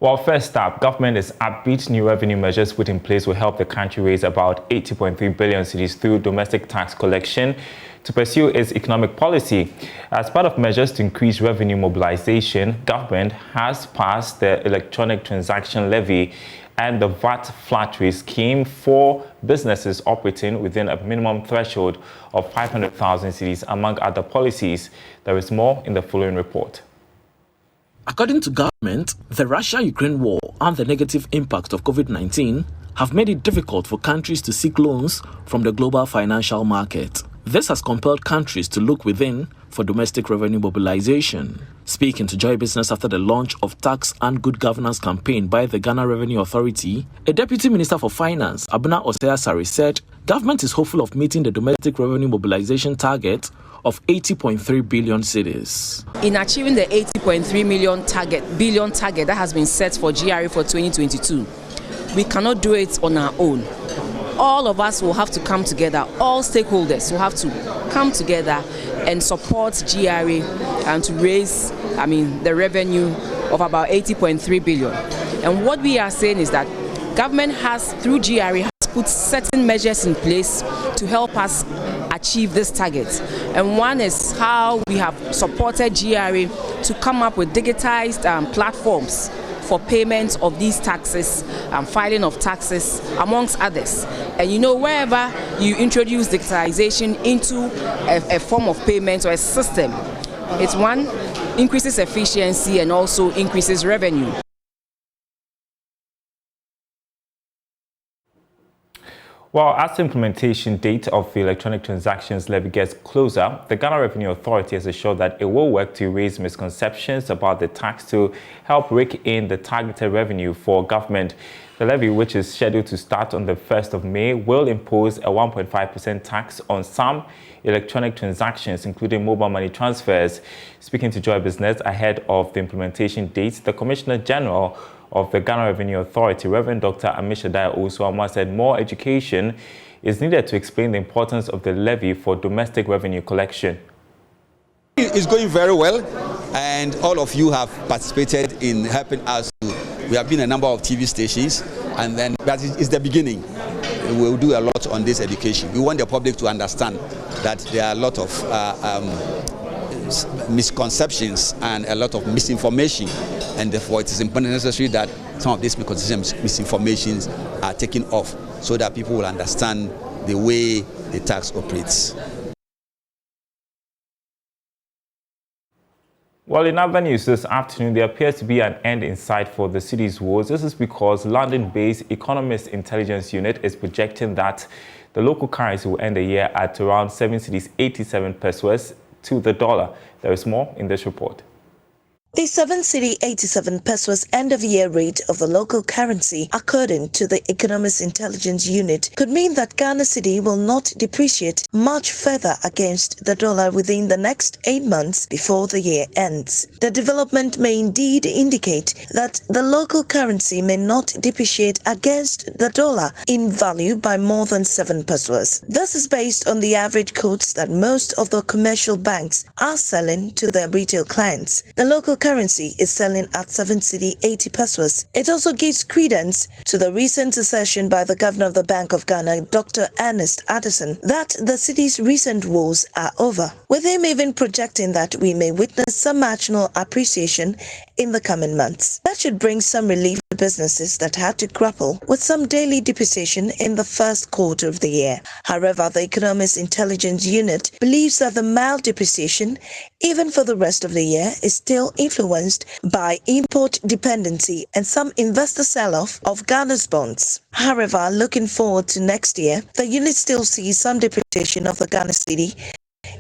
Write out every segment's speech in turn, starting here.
Well, first up, government is upbeat. New revenue measures put in place will help the country raise about 80.3 billion cedis through domestic tax collection to pursue its economic policy. As part of measures to increase revenue mobilization, government has passed the electronic transaction levy and the VAT flat rate scheme for businesses operating within a minimum threshold of 500,000 cedis, among other policies. There is more in the following report. According to government, the Russia-Ukraine war and the negative impact of COVID-19 have made it difficult for countries to seek loans from the global financial market. This has compelled countries to look within for domestic revenue mobilization. Speaking to Joy Business after the launch of Tax and Good Governance campaign by the Ghana Revenue Authority, a Deputy Minister for Finance, Abuna Osei-Asare, said government is hopeful of meeting the domestic revenue mobilization target of 80.3 billion cedis. In achieving the 80.3 billion target that has been set for GRE for 2022, we cannot do it on our own. All of us will have to come together, all stakeholders will have to come together and support GRE and to raise, the revenue of about 80.3 billion. And what we are saying is that government has, through GRE, has put certain measures in place to help us achieve this target. And one is how we have supported GRE to come up with digitized platforms for payment of these taxes and filing of taxes, amongst others. And wherever you introduce digitalization into a form of payment or a system, it's one, increases efficiency and also increases revenue. Well, as the implementation date of the electronic transactions levy gets closer, the Ghana Revenue Authority has assured that it will work to raise misconceptions about the tax to help rake in the targeted revenue for government. The levy, which is scheduled to start on the 1st of May, will impose a 1.5% tax on some electronic transactions, including mobile money transfers. Speaking to Joy Business ahead of the implementation date, the Commissioner General of the Ghana Revenue Authority, Reverend Dr. Amishadai Osuama, said more education is needed to explain the importance of the levy for domestic revenue collection. It's going very well, and all of you have participated in helping us. We have been a number of TV stations, but it's the beginning. We'll do a lot on this education. We want the public to understand that there are a lot of misconceptions and a lot of misinformation, and therefore it is important necessary that some of these misinformations are taken off so that people will understand the way the tax operates. Well, in other news this afternoon, there appears to be an end in sight for the city's woes. This is because London-based Economist Intelligence Unit is projecting that the local currency will end the year at around 7.87 pesos to the dollar. There is more in this report. The 7.87 pesos end-of-year rate of the local currency, according to the Economist Intelligence Unit, could mean that Ghana cedi will not depreciate much further against the dollar within the next 8 months before the year ends. The development may indeed indicate that the local currency may not depreciate against the dollar in value by more than 7 pesos. This is based on the average quotes that most of the commercial banks are selling to their retail clients. The local currency is selling at 7.80 pesos. It also gives credence to the recent assertion by the Governor of the Bank of Ghana, Dr. Ernest Addison, that the city's recent woes are over, with him even projecting that we may witness some marginal appreciation in the coming months. That should bring some relief to businesses that had to grapple with some daily depreciation in the first quarter of the year. However, the Economist Intelligence Unit believes that the mild depreciation, even for the rest of the year, is still influenced by import dependency and some investor sell-off of Ghana's bonds. However, looking forward to next year, the unit still sees some depreciation of the Ghana cedi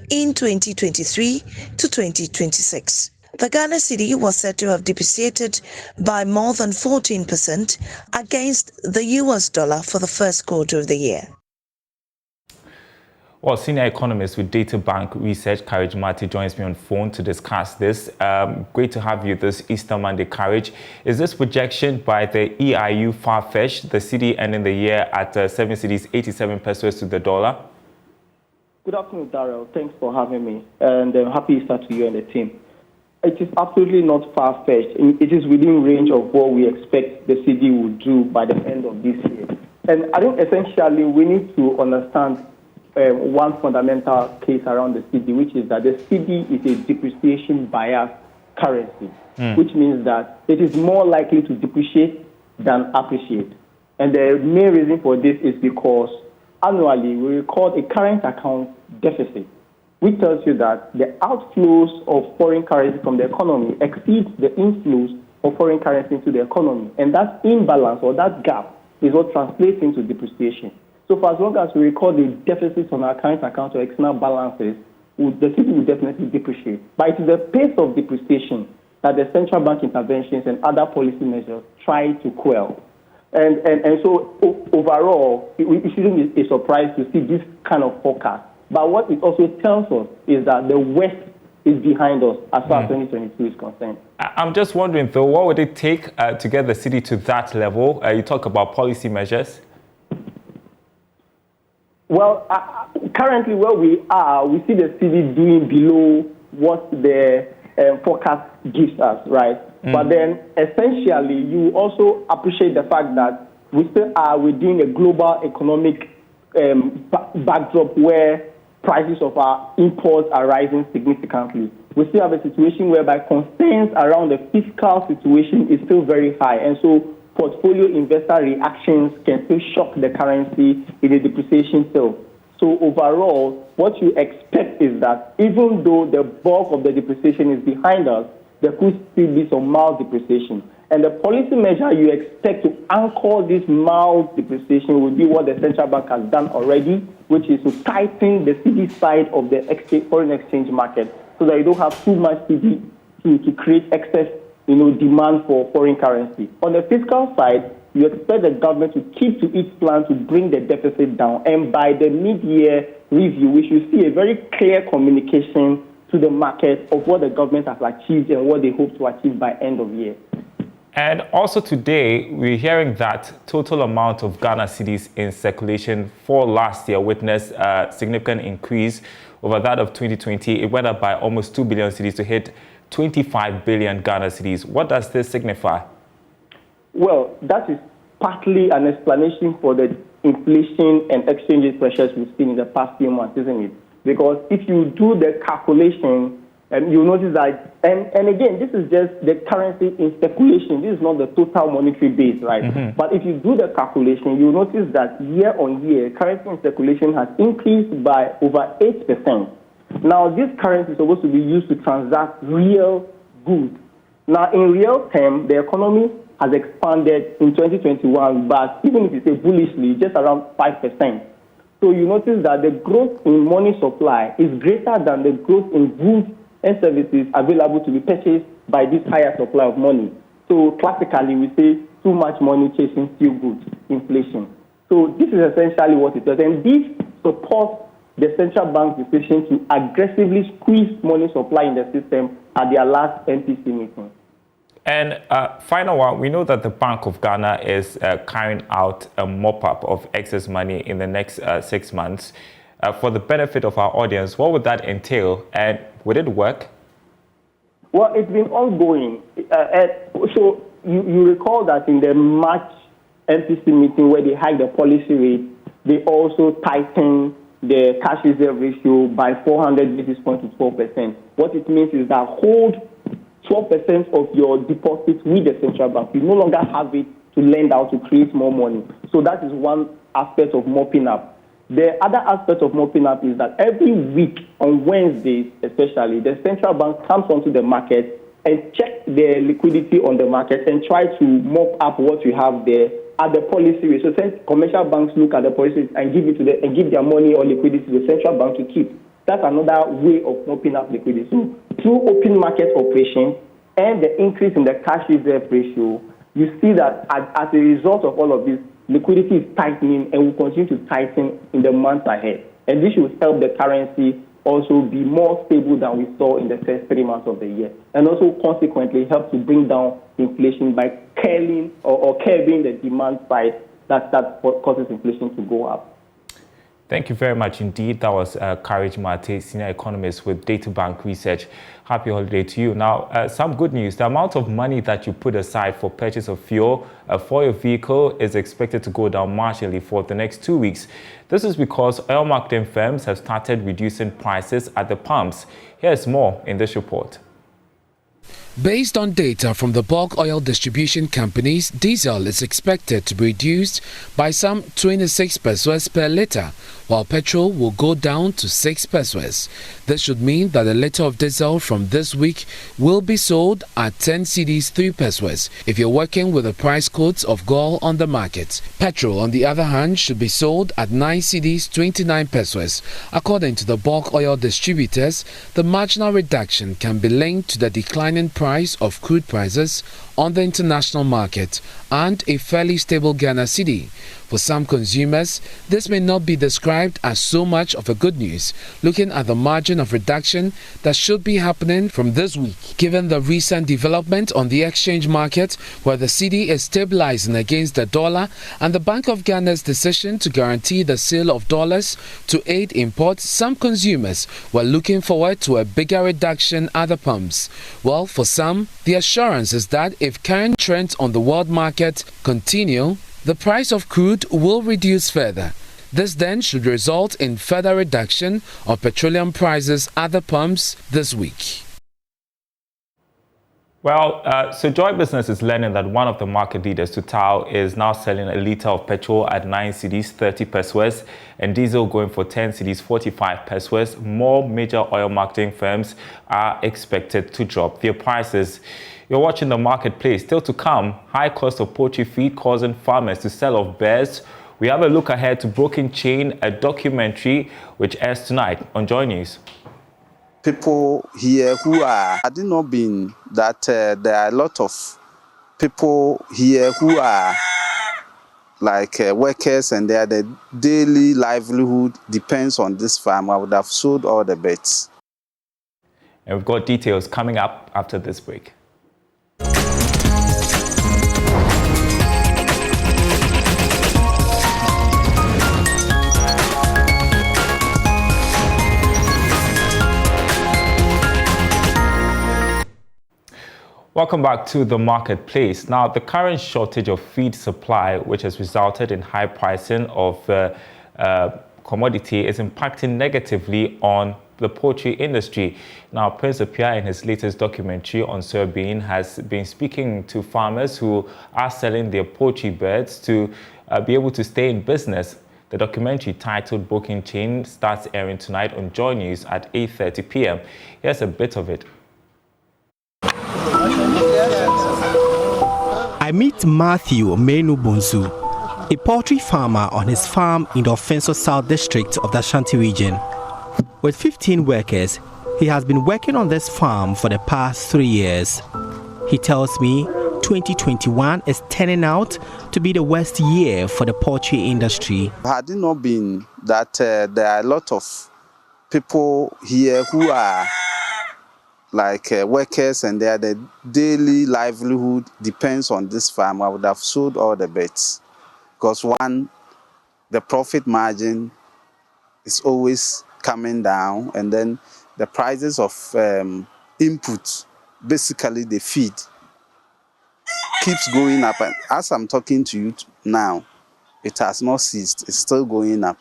in 2023 to 2026. The Ghana cedi was said to have depreciated by more than 14% against the US dollar for the first quarter of the year. Well, senior economist with Data Bank Research, Courage Mati, joins me on phone to discuss this. Great to have you this Easter Monday, Courage. Is this projection by the EIU far-fetched, the cedi ending the year at 7.87 pesos to the dollar? Good afternoon, Darrell. Thanks for having me, and happy Easter to you and the team. It is absolutely not far-fetched. It is within range of what we expect the cedi will do by the end of this year. And I think essentially we need to understand one fundamental case around the cedi, which is that the cedi is a depreciation bias currency, which means that it is more likely to depreciate than appreciate. And the main reason for this is because annually we record a current account deficit, which tells you that the outflows of foreign currency from the economy exceeds the inflows of foreign currency into the economy. And that imbalance or that gap is what translates into depreciation. So for as long as we record the deficits on our current account or external balances, the cedi will definitely depreciate. But it is the pace of depreciation that the central bank interventions and other policy measures try to quell. And so overall, it shouldn't be a surprise to see this kind of forecast. But what it also tells us is that the West is behind us as far as 2022 is concerned. I'm just wondering, though, what would it take to get the cedi to that level? You talk about policy measures. Well, currently where we are, we see the cedi doing below what the forecast gives us, right? But then essentially, you also appreciate the fact that we still are within a global economic backdrop where prices of our imports are rising significantly. We still have a situation whereby concerns around the fiscal situation is still very high. And so portfolio investor reactions can still shock the currency in a depreciation sale. So overall, what you expect is that even though the bulk of the depreciation is behind us, there could still be some mild depreciation. And the policy measure you expect to anchor this mild depreciation will be what the central bank has done already, which is to tighten the cedi side of the foreign exchange market so that you don't have too much cedi to create excess demand for foreign currency. On the fiscal side, you expect the government to keep to its plan to bring the deficit down. And by the mid-year review, we should see a very clear communication to the market of what the government has achieved and what they hope to achieve by end of year. And also today, we're hearing that total amount of Ghana cedis in circulation for last year witnessed a significant increase over that of 2020. It went up by almost 2 billion cedis to hit 25 billion Ghana cedis. What does this signify? Well, that is partly an explanation for the inflation and exchange rate pressures we've seen in the past few months, isn't it? Because if you do the calculation, you'll notice that, and again, this is just the currency in circulation. This is not the total monetary base, right? But if you do the calculation, you'll notice that year on year, currency in circulation has increased by over 8%. Now, this currency is supposed to be used to transact real goods. Now, in real terms, the economy has expanded in 2021, but even if you say bullishly, just around 5%. So you notice that the growth in money supply is greater than the growth in goods and services available to be purchased by this higher supply of money. So classically, we say too much money chasing few goods, inflation. So this is essentially what it does. And this supports the central bank's decision to aggressively squeeze money supply in the system at their last MPC meeting. And final one, we know that the Bank of Ghana is carrying out a mop-up of excess money in the next 6 months. For the benefit of our audience, what would that entail, and would it work? Well, it's been ongoing. So you recall that in the March MPC meeting where they hiked the policy rate, they also tightened the cash reserve ratio by 400 basis points to 12%. What it means is that hold 12% of your deposits with the central bank. You no longer have it to lend out to create more money. So that is one aspect of mopping up. The other aspect of mopping up is that every week on Wednesdays, especially, the central bank comes onto the market and checks the liquidity on the market and try to mop up what you have there at the policy rate. So commercial banks look at the policy rate and give it to them and give their money or liquidity to the central bank to keep. That's another way of mopping up liquidity. So through open market operations and the increase in the cash reserve ratio, you see that as a result of all of this, liquidity is tightening and will continue to tighten in the months ahead. And this should help the currency also be more stable than we saw in the first 3 months of the year. And also consequently help to bring down inflation by curbing the demand side that causes inflation to go up. Thank you very much indeed. That was Courage Mate, senior economist with Data Bank Research. Happy holiday to you. Now, some good news. The amount of money that you put aside for purchase of fuel for your vehicle is expected to go down marginally for the next 2 weeks. This is because oil marketing firms have started reducing prices at the pumps. Here's more in this report. Based on data from the bulk oil distribution companies, diesel is expected to be reduced by some 26 pesos per litre, while petrol will go down to 6 pesos. This should mean that a litre of diesel from this week will be sold at 10 cedis 3 pesos if you're working with the price codes of gold on the market. Petrol, on the other hand, should be sold at 9 cedis 29 pesos. According to the bulk oil distributors, the marginal reduction can be linked to the declining price of crude prices on the international market and a fairly stable Ghana cedi. For some consumers, this may not be described as so much of a good news, looking at the margin of reduction that should be happening from this week, given the recent development on the exchange market where the cedi is stabilizing against the dollar and the Bank of Ghana's decision to guarantee the sale of dollars to aid imports. Some consumers were looking forward to a bigger reduction at the pumps. Well, for some, the assurance is that if current trends on the world market continue, the price of crude will reduce further. This then should result in further reduction of petroleum prices at the pumps this week. Well, so Joy Business is learning that one of the market leaders, Total, is now selling a litre of petrol at 9 cedis 30 pesos and diesel going for 10 cedis 45 pesos. More major oil marketing firms are expected to drop their prices. You're watching The Marketplace. Still to come, high cost of poultry feed causing farmers to sell off bears. We have a look ahead to Broken Chain, a documentary which airs tonight on JoyNews. People here who are, had it not been that there are a lot of people here who are like workers and their daily livelihood depends on this farm, I would have sold all the bets. And we've got details coming up after this break. Welcome back to The Marketplace. Now, the current shortage of feed supply, which has resulted in high pricing of commodity, is impacting negatively on the poultry industry. Now, Prince Appiah, in his latest documentary on soybean, has been speaking to farmers who are selling their poultry birds to be able to stay in business. The documentary, titled Broken Chain, starts airing tonight on JoyNews at 8:30 p.m. Here's a bit of it. I meet Matthew Menu Bonsu, a poultry farmer on his farm in the Offenso South District of the Ashanti region. With 15 workers, he has been working on this farm for the past 3 years. He tells me 2021 is turning out to be the worst year for the poultry industry. Had it not been that there are a lot of people here who are like workers and their daily livelihood depends on this farm, I would have sold all the bets. Because one, the profit margin is always coming down, and then the prices of input, basically the feed, keeps going up. And as I'm talking to you now, it has not ceased. It's still going up.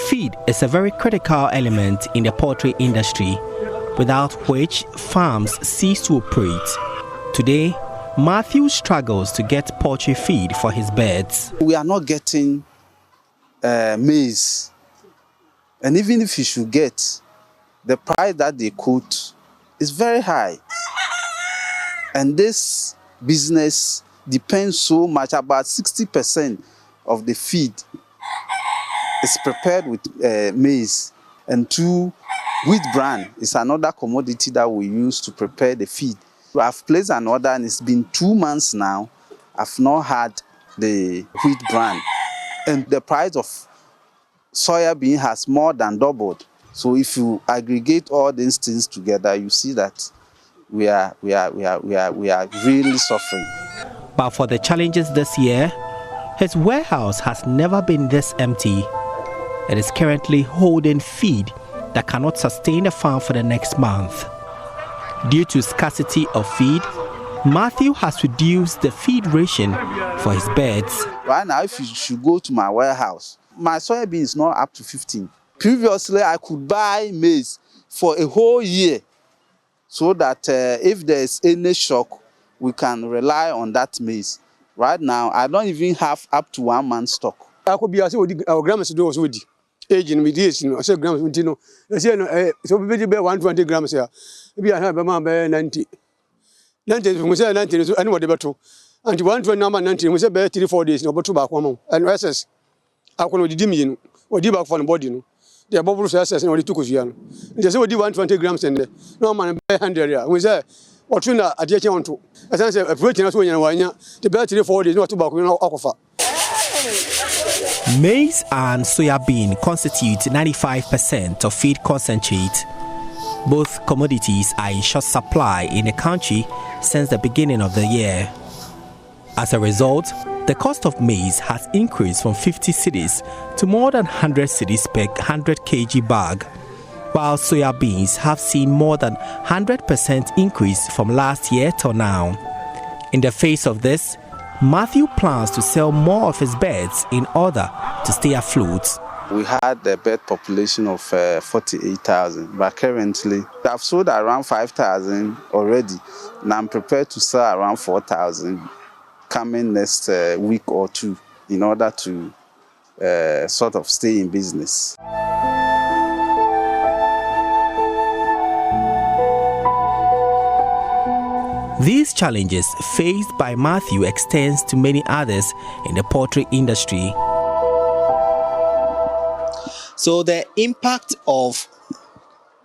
Feed is a very critical element in the poultry industry, without which farms cease to operate. Today, Matthew struggles to get poultry feed for his birds. We are not getting maize. And even if you should get, the price that they quote is very high. And this business depends so much, about 60% of the feed is prepared with maize, and wheat bran is another commodity that we use to prepare the feed. I've placed an order and it's been 2 months now. I've not had the wheat bran, and the price of soybean has more than doubled. So if you aggregate all these things together, you see that we are really suffering. But for the challenges this year, His warehouse has never been this empty. It is currently holding feed that cannot sustain the farm for the next month. Due to scarcity of feed, Matthew has reduced the feed ration for his birds. Right now, if you should go to my warehouse, my soybean is not up to 15. Previously, I could buy maize for a whole year so that if there is any shock, we can rely on that maize. Right now, I don't even have up to 1 month stock. I could be as our grams do was with aging with this, you know, 6 grams, you know, so we be 120 grams here. Maybe I have a man by 90. 90, we say 90, so anybody but two. And 120 number 90, we say 3-4 days, no, but 2 back 1 and SS. I could do dim, or deep back for the body, no. The bubbles SS and only 2 years. There's only 120 grams in there. No man, 100. We say, what you know, at the account to. As I said, a pretty nice way in wine, the better 3-4 days, not too back, we know, offer. Maize and soybean constitute 95% of feed concentrate. Both commodities are in short supply in the country since the beginning of the year. As a result, the cost of maize has increased from 50 cedis to more than 100 cedis per 100 kg bag, while soybeans have seen more than 100% increase from last year till now. In the face of this, Matthew plans to sell more of his birds in order to stay afloat. We had a bird population of 48,000, but currently I've sold around 5,000 already, and I'm prepared to sell around 4,000 coming next week or 2 in order to sort of stay in business. These challenges faced by Matthew extends to many others in the poultry industry. So the impact of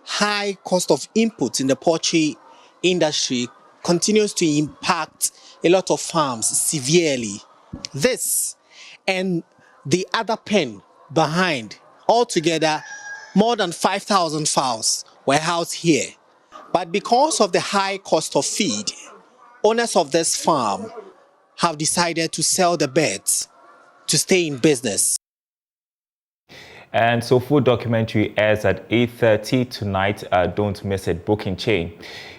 high cost of inputs in the poultry industry continues to impact a lot of farms severely. This and the other pen behind, altogether more than 5,000 fowls were housed here. But because of the high cost of feed, owners of this farm have decided to sell the birds to stay in business. And so food documentary airs at 8:30 tonight. Don't miss it. Booking chain.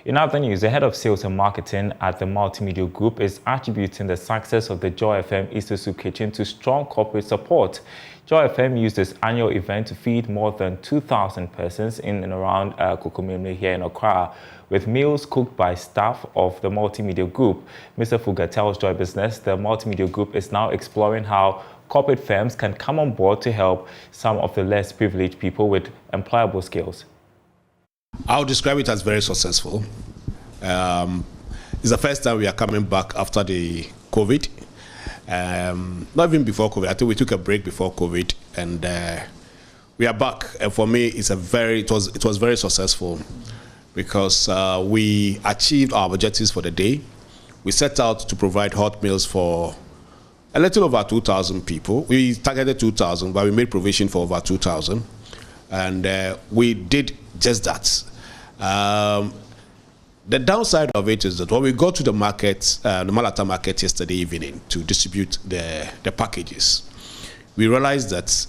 In other news, the head of sales and marketing at the Multimedia Group is attributing the success of the Joy FM Easter Soup Kitchen to strong corporate support. Joy FM used this annual event to feed more than 2,000 persons in and around Kokomimle here in Accra, with meals cooked by staff of the Multimedia Group. Mr. Fuga tells Joy Business the Multimedia Group is now exploring how corporate firms can come on board to help some of the less privileged people with employable skills. I'll describe it as very successful. It's the first time we are coming back after the COVID. Not even before COVID. I think we took a break before COVID, and we are back. And for me, it was very successful because we achieved our objectives for the day. We set out to provide hot meals for a little over 2,000 people. We targeted 2,000, but we made provision for over 2,000. And we did just that. The downside of it is that when we got to the market, the Malata market yesterday evening to distribute the packages, we realized that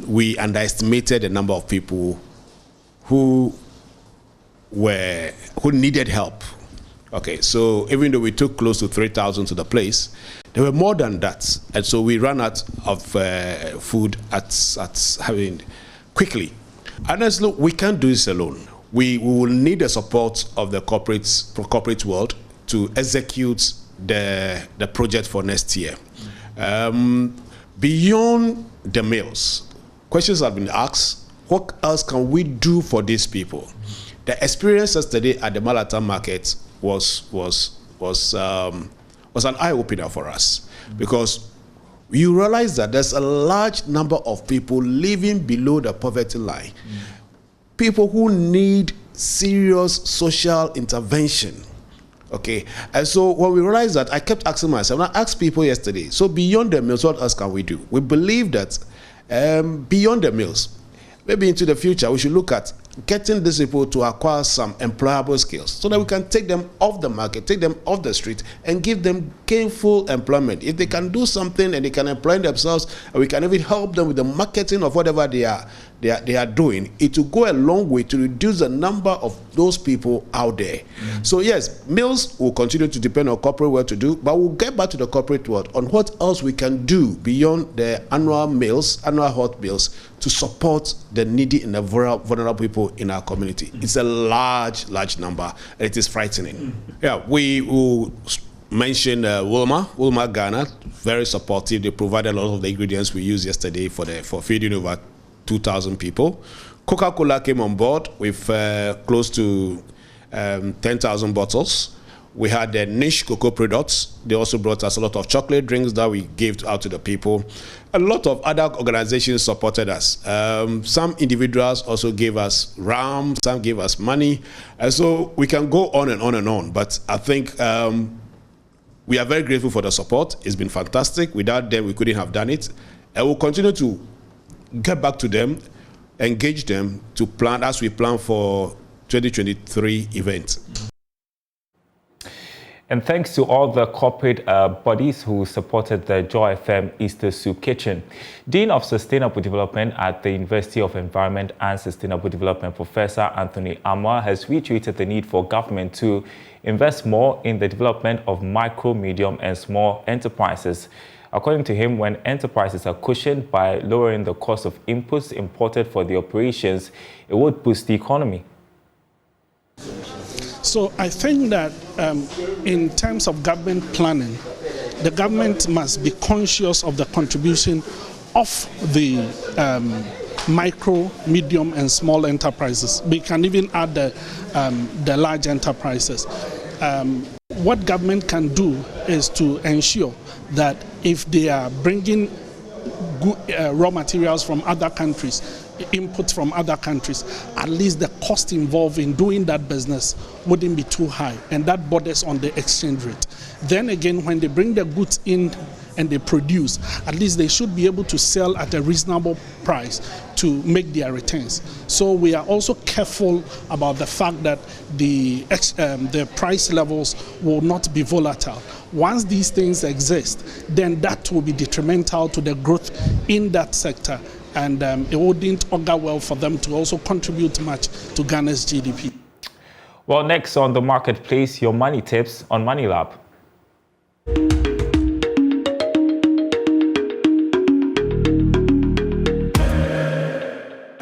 we underestimated the number of people who needed help. Okay, so even though we took close to 3,000 to the place, there were more than that, and so we ran out of food quickly. Honestly, we can't do this alone. We will need the support of the corporate world to execute the project for next year. Beyond the meals, questions have been asked. What else can we do for these people? The experience yesterday at the Malata market was an eye-opener for us, because you realize that there's a large number of people living below the poverty line, people who need serious social intervention. Okay, and so when we realized that, I kept asking myself, and I asked people yesterday, so beyond the meals, what else can we do? We believe that beyond the meals, maybe into the future, we should look at getting these people to acquire some employable skills so that we can take them off the market, take them off the street, and give them gainful employment. If they can do something and they can employ themselves, and we can even help them with the marketing of whatever they are doing, it will go a long way to reduce the number of those people out there. So yes, mills will continue to depend on corporate work to do, but we'll get back to the corporate world on what else we can do beyond the annual hot mills to support the needy and the vulnerable people in our community. It's a large number, and it is frightening. Yeah, we will mention Wilma Ghana, very supportive. They provided a lot of the ingredients we used yesterday for feeding over 2,000 people. Coca-Cola came on board with close to 10,000 bottles. We had the niche cocoa products. They also brought us a lot of chocolate drinks that we gave out to the people. A lot of other organizations supported us. Some individuals also gave us ram, some gave us money. And so we can go on and on and on. But I think we are very grateful for the support. It's been fantastic. Without them, we couldn't have done it. And we'll continue to get back to them, engage them to plan as we plan for 2023 events. And thanks to all the corporate bodies who supported the Joy FM Easter Soup Kitchen. Dean of Sustainable Development at the University of Environment and Sustainable Development, Professor Anthony Amwa, has reiterated the need for government to invest more in the development of micro, medium, and small enterprises. According to him, when enterprises are cushioned by lowering the cost of inputs imported for the operations, it would boost the economy. So I think that in terms of government planning, the government must be conscious of the contribution of the micro, medium, and small enterprises. We can even add the large enterprises. What government can do is to ensure that if they are bringing raw materials from other countries, inputs from other countries, at least the cost involved in doing that business wouldn't be too high, and that borders on the exchange rate. Then again, when they bring the goods in and they produce, at least they should be able to sell at a reasonable price to make their returns. So we are also careful about the fact that the price levels will not be volatile. Once these things exist, then that will be detrimental to the growth in that sector, and it wouldn't augur well for them to also contribute much to Ghana's GDP. Well, next on the marketplace, your money tips on Money Lab.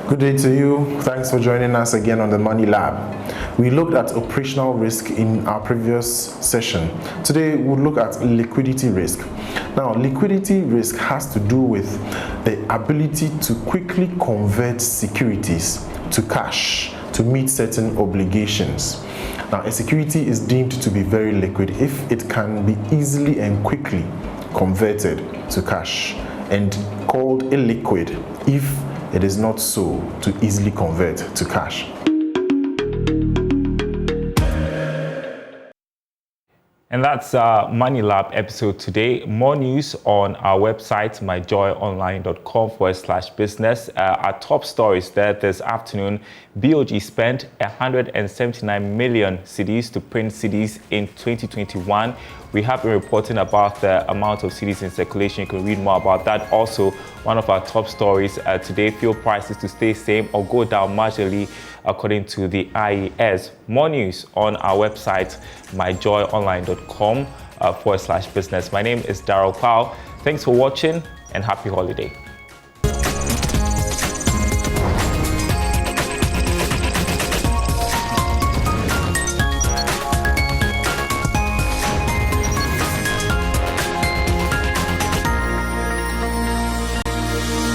Good day to you. Thanks for joining us again on the Money Lab. We looked at operational risk in our previous session. Today we'll look at liquidity risk. Now, liquidity risk has to do with the ability to quickly convert securities to cash to meet certain obligations. Now, a security is deemed to be very liquid if it can be easily and quickly converted to cash, and called illiquid if it is not so to easily convert to cash. And that's our Money Lab episode today. More news on our website, myjoyonline.com/business. Our top stories there this afternoon: BOG spent 179 million cedis to print cedis in 2021. We have been reporting about the amount of cedis in circulation. You can read more about that. Also, one of our top stories today: fuel prices to stay same or go down marginally, according to the IES. More news on our website, myjoyonline.com/business. My name is Darryl Powell. Thanks for watching and happy holiday.